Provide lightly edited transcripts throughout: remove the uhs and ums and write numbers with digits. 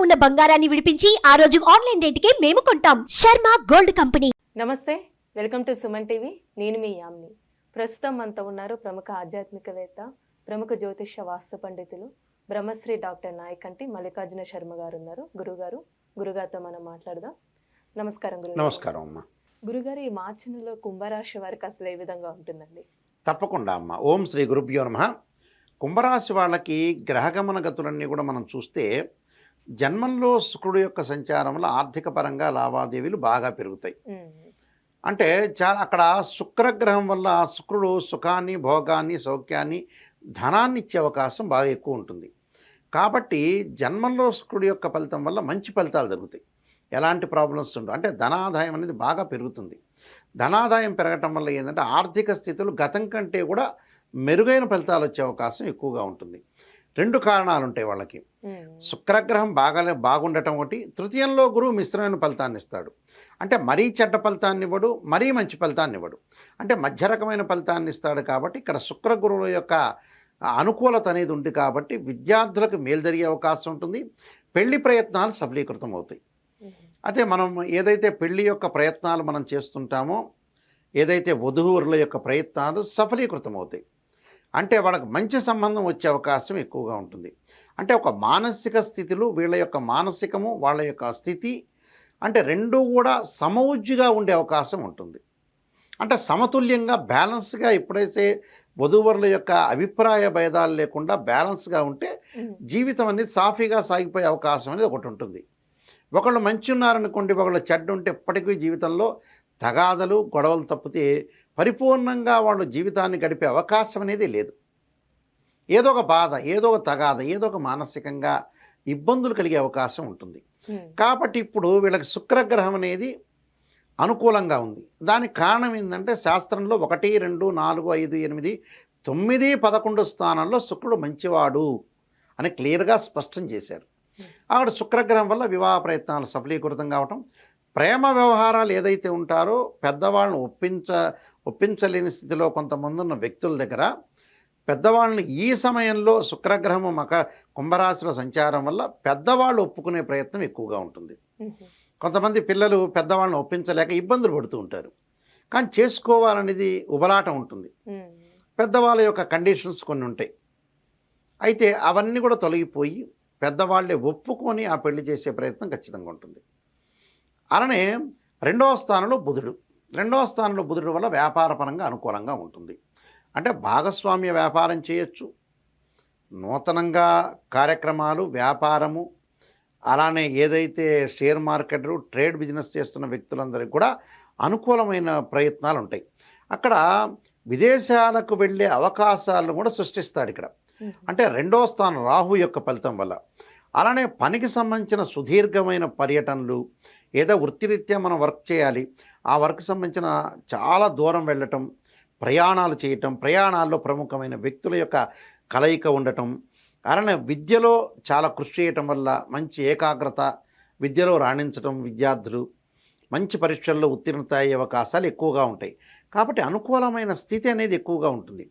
ఉన్న బంగారాన్ని విడిపించి ఆ రోజు ఆన్లైన్ రేటుకే మేము కొంటాం. Sharma gold company. నమస్తే, వెల్కమ్ టు సుమన్ టీవీ. నేను మీ యామ్ని. ప్రస్తుతం మనతో ఉన్నారు ప్రముఖ ఆధ్యాత్మికవేత్త, ప్రముఖ జ్యోతిష వాస్తు పండితులు, బ్రహ్మశ్రీ డాక్టర్ నాయకంటి మల్లికార్జున శర్మ గారు ఉన్నారు. గురుగారితో మనం మాట్లాడదాం. నమస్కారం గురుగారు. నమస్కారం అమ్మ. గురుగారు, ఈ మార్చి నెలలో కుంభరాశి వారికి అసలు ఏ విధంగా ఉంటుందండి? తప్పకుండా అమ్మ. ఓం శ్రీ గురుభ్యో నమః. కుంభరాశి వాళ్ళకి గ్రహగమన గతులన్నీ కూడా మనం చూస్తే జన్మంలో శుక్రుడు యొక్క సంచారం వల్ల ఆర్థిక పరంగా లావాదేవీలు బాగా పెరుగుతాయి. అంటే చాలా అక్కడ శుక్రగ్రహం వల్ల శుక్రుడు సుఖాన్ని, భోగాన్ని, సౌఖ్యాన్ని, ధనాన్ని ఇచ్చే అవకాశం బాగా ఎక్కువ ఉంటుంది. కాబట్టి జన్మంలో శుక్రుడు యొక్క ఫలితం వల్ల మంచి ఫలితాలు జరుగుతాయి. ఎలాంటి ప్రాబ్లమ్స్ ఉండవు. అంటే ధనాదాయం అనేది బాగా పెరుగుతుంది. ధనాదాయం పెరగటం వల్ల ఏంటంటే ఆర్థిక స్థితులు గతం కంటే కూడా మెరుగైన ఫలితాలు వచ్చే అవకాశం ఎక్కువగా ఉంటుంది. రెండు కారణాలు ఉంటాయి వాళ్ళకి. శుక్రగ్రహం బాగుండటం ఒకటి, తృతీయంలో గురువు మిశ్రమైన ఫలితాన్ని ఇస్తాడు. అంటే మరీ చెడ్డ ఫలితాన్ని ఇవ్వడు, మరీ మంచి ఫలితాన్ని ఇవ్వడు. అంటే మధ్య రకమైన ఫలితాన్ని ఇస్తాడు. కాబట్టి ఇక్కడ శుక్ర గురువుల యొక్క అనుకూలత అనేది ఉంది. కాబట్టి విద్యార్థులకు మేలు జరిగే అవకాశం ఉంటుంది. పెళ్లి ప్రయత్నాలు సఫలీకృతం అవుతాయి. అయితే మనం ఏదైతే పెళ్లి యొక్క ప్రయత్నాలు మనం చేస్తుంటామో, ఏదైతే వధూవరుల యొక్క ప్రయత్నాలు సఫలీకృతం అవుతాయి. అంటే వాళ్ళకి మంచి సంబంధం వచ్చే అవకాశం ఎక్కువగా ఉంటుంది. అంటే ఒక మానసిక స్థితిలో వీళ్ళ యొక్క మానసికము, వాళ్ళ యొక్క స్థితి అంటే రెండూ కూడా సమవుజ్జిగా ఉండే అవకాశం ఉంటుంది. అంటే సమతుల్యంగా బ్యాలెన్స్గా ఎప్పుడైతే వధూవరుల యొక్క అభిప్రాయ భేదాలు లేకుండా బ్యాలెన్స్గా ఉంటే జీవితం అనేది సాఫీగా సాగిపోయే అవకాశం అనేది ఒకటి ఉంటుంది. ఒకళ్ళు మంచి ఉన్నారనుకోండి, ఒకళ్ళు చెడ్డ ఉంటే ఎప్పటికీ జీవితంలో తగాదలు, గొడవలు తప్పితే పరిపూర్ణంగా వాళ్ళు జీవితాన్ని గడిపే అవకాశం అనేది లేదు. ఏదో ఒక బాధ, ఏదో ఒక తగాద, ఏదో ఒక మానసికంగా ఇబ్బందులు కలిగే అవకాశం ఉంటుంది. కాబట్టి ఇప్పుడు వీళ్ళకి శుక్రగ్రహం అనేది అనుకూలంగా ఉంది. దానికి కారణం ఏంటంటే శాస్త్రంలో 1, 2, 4, 5, 8, 9, 11 స్థానంలో శుక్రుడు మంచివాడు అని క్లియర్గా స్పష్టం చేశారు. అక్కడ శుక్రగ్రహం వల్ల వివాహ ప్రయత్నాలు సఫలీకృతం కావటం, ప్రేమ వ్యవహారాలు ఏదైతే ఉంటారో పెద్దవాళ్ళను ఒప్పించలేని స్థితిలో కొంతమంది ఉన్న వ్యక్తుల దగ్గర పెద్దవాళ్ళని ఈ సమయంలో శుక్రగ్రహము కుంభరాశిలో సంచారం వల్ల పెద్దవాళ్ళు ఒప్పుకునే ప్రయత్నం ఎక్కువగా ఉంటుంది. కొంతమంది పిల్లలు పెద్దవాళ్ళని ఒప్పించలేక ఇబ్బందులు పడుతూ ఉంటారు. కానీ చేసుకోవాలనేది ఉబలాటం ఉంటుంది. పెద్దవాళ్ళ యొక్క కండిషన్స్ కొన్ని ఉంటాయి. అయితే అవన్నీ కూడా తొలగిపోయి పెద్దవాళ్ళే ఒప్పుకొని ఆ పెళ్లి చేసే ప్రయత్నం ఖచ్చితంగా ఉంటుంది. అలానే రెండవ స్థానంలో బుధుడు వల్ల వ్యాపారపరంగా అనుకూలంగా ఉంటుంది. అంటే భాగస్వామ్య వ్యాపారం చేయొచ్చు, నూతనంగా కార్యక్రమాలు, వ్యాపారము, అలానే ఏదైతే షేర్ మార్కెట్, ట్రేడ్ బిజినెస్ చేస్తున్న వ్యక్తులందరికీ కూడా అనుకూలమైన ప్రయత్నాలు ఉంటాయి. అక్కడ విదేశాలకు వెళ్ళే అవకాశాలను కూడా సృష్టిస్తాడు ఇక్కడ. అంటే రెండవ స్థానం రాహు యొక్క ఫలితం వల్ల. అలానే పనికి సంబంధించిన సుదీర్ఘమైన పర్యటనలు, ఏదో వృత్తిరీత్యా మనం వర్క్ చేయాలి, ఆ వర్క్ సంబంధించిన చాలా దూరం వెళ్ళటం, ప్రయాణాలు చేయటం, ప్రయాణాల్లో ప్రముఖమైన వ్యక్తుల యొక్క కలయిక ఉండటం, అలానే విద్యలో చాలా కృషి చేయటం వల్ల మంచి ఏకాగ్రత, విద్యలో రాణించటం, విద్యార్థులు మంచి పరీక్షల్లో ఉత్తీర్ణత అయ్యే అవకాశాలు ఎక్కువగా ఉంటాయి. కాబట్టి అనుకూలమైన స్థితి అనేది ఎక్కువగా ఉంటుంది.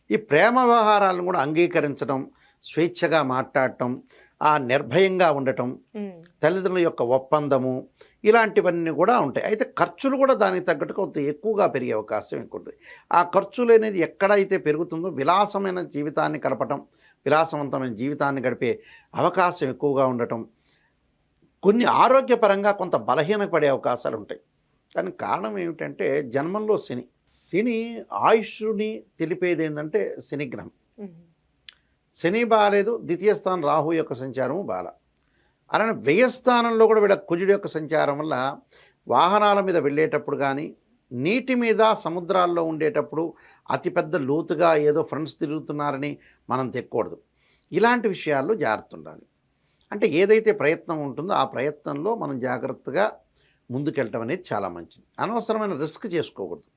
ఈ ప్రేమ వ్యవహారాలను కూడా అంగీకరించడం, స్వేచ్ఛగా మాట్లాడటం, ఆ నిర్భయంగా ఉండటం, తల్లిదండ్రుల యొక్క ఒప్పందము, ఇలాంటివన్నీ కూడా ఉంటాయి. అయితే ఖర్చులు కూడా దానికి తగ్గట్టు కొంత ఎక్కువగా పెరిగే అవకాశం ఎక్కువ ఉంటుంది. ఆ ఖర్చులు అనేది ఎక్కడైతే పెరుగుతుందో విలాసమైన జీవితాన్ని గడపటం, విలాసవంతమైన జీవితాన్ని గడిపే అవకాశం ఎక్కువగా ఉండటం, కొన్ని ఆరోగ్యపరంగా కొంత బలహీనపడే అవకాశాలు ఉంటాయి. దానికి కారణం ఏమిటంటే జన్మంలో శని ఆయుష్ని తెలిపేది ఏంటంటే శనిగ్రహం. శని బాగాలేదు, ద్వితీయ స్థానం రాహు యొక్క సంచారము బాగా. అలానే వ్యయస్థానంలో కూడా వీళ్ళ కుజుడి యొక్క సంచారం వల్ల వాహనాల మీద వెళ్ళేటప్పుడు కానీ, నీటి మీద సముద్రాల్లో ఉండేటప్పుడు అతిపెద్ద లోతుగా ఏదో ఫ్రెండ్స్ తిరుగుతున్నారని మనం తెక్కకూడదు. ఇలాంటి విషయాల్లో జాగ్రత్త ఉండాలి. అంటే ఏదైతే ప్రయత్నం ఉంటుందో ఆ ప్రయత్నంలో మనం జాగ్రత్తగా ముందుకెళ్ళటం అనేది చాలా మంచిది. అనవసరమైన రిస్క్ చేసుకోకూడదు.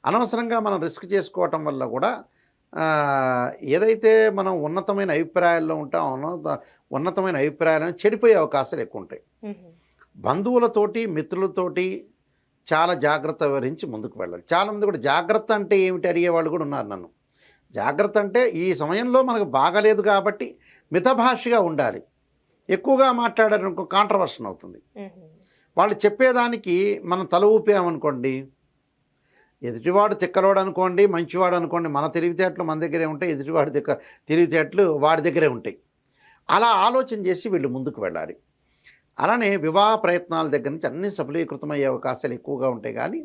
అనవసరంగా మనం రిస్క్ చేసుకోవటం వల్ల కూడా ఏదైతే మనం ఉన్నతమైన అభిప్రాయాల్లో ఉంటామో ఉన్నతమైన అభిప్రాయాలను చెడిపోయే అవకాశాలు ఎక్కువ ఉంటాయి. బంధువులతోటి, మిత్రులతోటి చాలా జాగ్రత్త వహించి ముందుకు వెళ్ళాలి. చాలామంది కూడా జాగ్రత్త అంటే ఏమిటి అడిగేవాళ్ళు కూడా ఉన్నారు నన్ను. జాగ్రత్త అంటే ఈ సమయంలో మనకు బాగలేదు కాబట్టి మితభాషిగా ఉండాలి. ఎక్కువగా మాట్లాడారనుకో కాంట్రవర్షన్ అవుతుంది. వాళ్ళు చెప్పేదానికి మనం తల ఊపామనుకోండి, ఎదుటివాడు తిక్కలోడు అనుకోండి, మంచివాడు అనుకోండి, మన తెలివితేటలు మన దగ్గరే ఉంటాయి, ఎదుటివాడి తెలివితేటలు వాడి దగ్గరే ఉంటాయి. అలా ఆలోచన చేసి వీళ్ళు ముందుకు వెళ్ళాలి. అలానే వివాహ ప్రయత్నాల దగ్గర నుంచి అన్నీ సఫలీకృతమయ్యే అవకాశాలు ఎక్కువగా ఉంటాయి. కానీ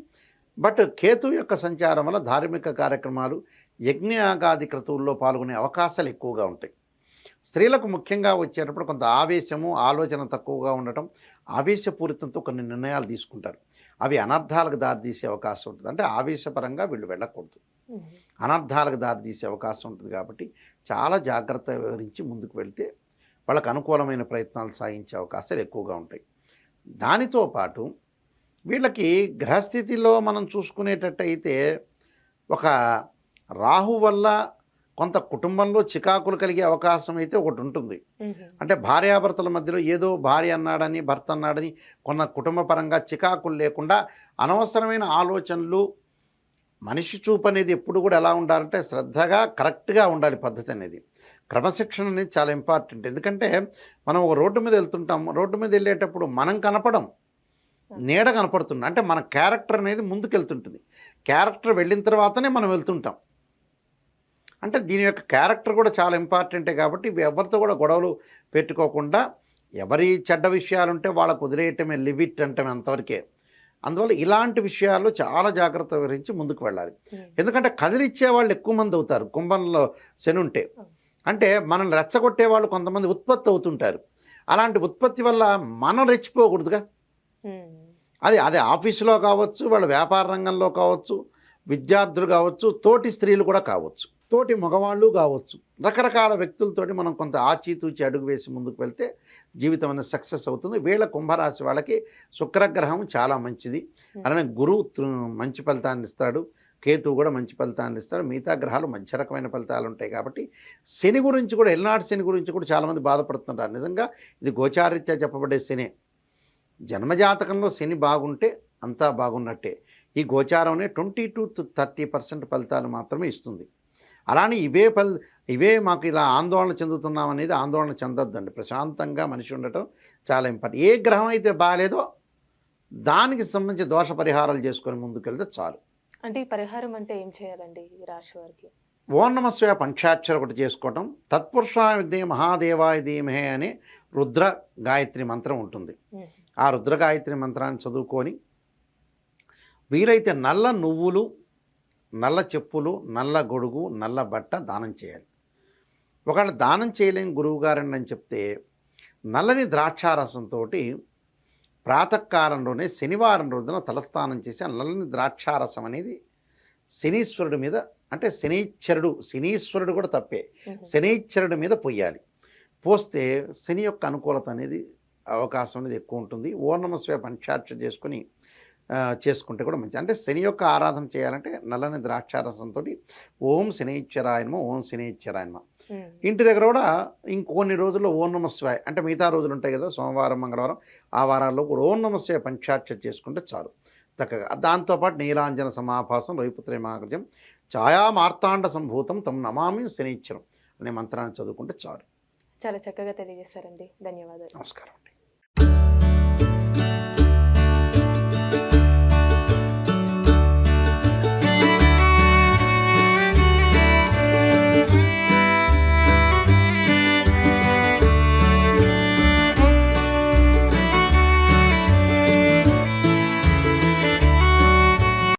బట్ కేతు యొక్క సంచారం వల్ల ధార్మిక కార్యక్రమాలు, యజ్ఞయాగాది క్రతువుల్లో పాల్గొనే అవకాశాలు ఎక్కువగా ఉంటాయి. స్త్రీలకు ముఖ్యంగా వచ్చేటప్పుడు కొంత ఆవేశము, ఆలోచన తక్కువగా ఉండటం, ఆవేశపూరితంతో కొన్ని నిర్ణయాలు తీసుకుంటారు. అవి అనర్థాలకు దారితీసే అవకాశం ఉంటుంది. అంటే ఆవేశపరంగా వీళ్ళు వెళ్ళకూడదు, అనర్థాలకు దారితీసే అవకాశం ఉంటుంది. కాబట్టి చాలా జాగ్రత్త వివరించి ముందుకు వెళ్తే వాళ్ళకు అనుకూలమైన ప్రయత్నాలు సాగించే అవకాశాలు ఎక్కువగా ఉంటాయి. దానితో పాటు వీళ్ళకి గ్రహస్థితిలో మనం చూసుకునేటట్టయితే ఒక రాహు వల్ల కొంత కుటుంబంలో చికాకులు కలిగే అవకాశం అయితే ఒకటి ఉంటుంది. అంటే భార్యాభర్తల మధ్యలో ఏదో భార్య అన్నాడని, భర్త అన్నాడని కొన్న కుటుంబ పరంగా చికాకులు లేకుండా అనవసరమైన ఆలోచనలు, మనిషి చూపు అనేది ఎప్పుడు కూడా ఎలా ఉండాలంటే శ్రద్ధగా కరెక్ట్గా ఉండాలి. పద్ధతి అనేది, క్రమశిక్షణ అనేది చాలా ఇంపార్టెంట్. ఎందుకంటే మనం ఒక రోడ్డు మీద వెళ్తుంటాం, రోడ్డు మీద వెళ్ళేటప్పుడు మనం కనపడం, నీడ కనపడుతుంది. అంటే మన క్యారెక్టర్ అనేది ముందుకెళ్తుంటుంది. క్యారెక్టర్ వెళ్ళిన తర్వాతనే మనం వెళ్తుంటాం. అంటే దీని యొక్క క్యారెక్టర్ కూడా చాలా ఇంపార్టెంటే. కాబట్టి ఎవరితో కూడా గొడవలు పెట్టుకోకుండా, ఎవరి చెడ్డ విషయాలు ఉంటే వాళ్ళకు వదిలేయటమే, లివ్ ఇట్ అంటమే అంతవరకే. అందువల్ల ఇలాంటి విషయాల్లో చాలా జాగ్రత్త వహించి ముందుకు వెళ్ళాలి. ఎందుకంటే కదిలిచ్చే వాళ్ళు ఎక్కువ మంది అవుతారు కుంభంలో శని ఉంటే. అంటే మనల్ని రెచ్చగొట్టే వాళ్ళు కొంతమంది ఉత్పత్తి అవుతుంటారు. అలాంటి ఉత్పత్తి వల్ల మనం రెచ్చిపోకూడదుగా. అదే ఆఫీసులో కావచ్చు, వాళ్ళ వ్యాపార రంగంలో కావచ్చు, విద్యార్థులు కావచ్చు, తోటి స్త్రీలు కూడా కావచ్చు, తోటి మగవాళ్ళు కావచ్చు, రకరకాల వ్యక్తులతోటి మనం కొంత ఆచితూచి అడుగు వేసి ముందుకు వెళ్తే జీవితం అనేది సక్సెస్ అవుతుంది. వీళ్ళ కుంభరాశి వాళ్ళకి శుక్రగ్రహం చాలా మంచిది. అలానే గురువు మంచి ఫలితాన్ని ఇస్తాడు, కేతువు కూడా మంచి ఫలితాన్ని ఇస్తాడు. మిగతా గ్రహాలు మంచి రకమైన ఫలితాలు ఉంటాయి. కాబట్టి శని గురించి కూడా, ఎల్నాటి శని గురించి కూడా చాలామంది బాధపడుతుంటారు. నిజంగా ఇది గోచారీత్యా చెప్పబడే శనే. జన్మజాతకంలో శని బాగుంటే అంతా బాగున్నట్టే. ఈ గోచారంనే 20 to 30% ఫలితాలు మాత్రమే ఇస్తుంది. అలానే ఇవే మాకు ఇలా ఆందోళన చెందుతున్నాం అనేది ఆందోళన చెందొద్దండి. ప్రశాంతంగా మనిషి ఉండటం చాలా ఇంపార్టెంట్. ఏ గ్రహం అయితే బాగాలేదో దానికి సంబంధించి దోష పరిహారాలు చేసుకొని ముందుకెళ్తే చాలు. అంటే ఈ పరిహారం అంటే ఏం చేయాలండి ఈ రాశి వారికి? ఓం నమః శివాయ పంచాక్షర ఒకటి చేసుకోవటం, తత్పురుషాయ విద్యే మహాదేవాయ ధీమహే అనే రుద్ర గాయత్రి మంత్రం ఉంటుంది. ఆ రుద్ర గాయత్రి మంత్రాన్ని చదువుకొని వీలైతే నల్ల నువ్వులు, నల్ల చెప్పులు, నల్ల గొడుగు, నల్ల బట్ట దానం చేయాలి. ఒకవేళ దానం చేయలేని గురువుగారండి అని చెప్తే నల్లని ద్రాక్షారసంతో ప్రాతకాలంలోనే శనివారం రోజున తలస్నానం చేసి ఆ నల్లని ద్రాక్షారసం అనేది శనీశ్వరుడి మీద, అంటే శనీశ్వరుడు కూడా తప్పే, శనీశ్వరుడి మీద పొయ్యాలి. పోస్తే శని యొక్క అనుకూలత అనేది అవకాశం అనేది ఎక్కువ ఉంటుంది. ఓం నమః శివాయ పంచాక్షర చేసుకుంటే కూడా మంచిది. అంటే శని యొక్క ఆరాధన చేయాలంటే నల్లని ద్రాక్షారసంతో ఓం శనైశ్వరాయ నమః, ఓం శనైశ్వరాయ నమః. ఇంటి దగ్గర కూడా ఇంకొన్ని రోజుల్లో ఓం నమః శివాయ, అంటే మిగతా రోజులు ఉంటాయి కదా, సోమవారం, మంగళవారం, ఆ వారాల్లో కూడా ఓం నమః శివాయ పంచాక్షర చేసుకుంటే చాలు చక్కగా. దాంతోపాటు నీలాంజన సమాభాసం రవిపుత్రే మహాగజం ఛాయా మార్తాండ సంభూతం తం నమామి శనైశ్వరం అనే మంత్రాన్ని చదువుకుంటే చాలు. చాలా చక్కగా తెలియజేశారండి. ధన్యవాదాలు. నమస్కారం అండి.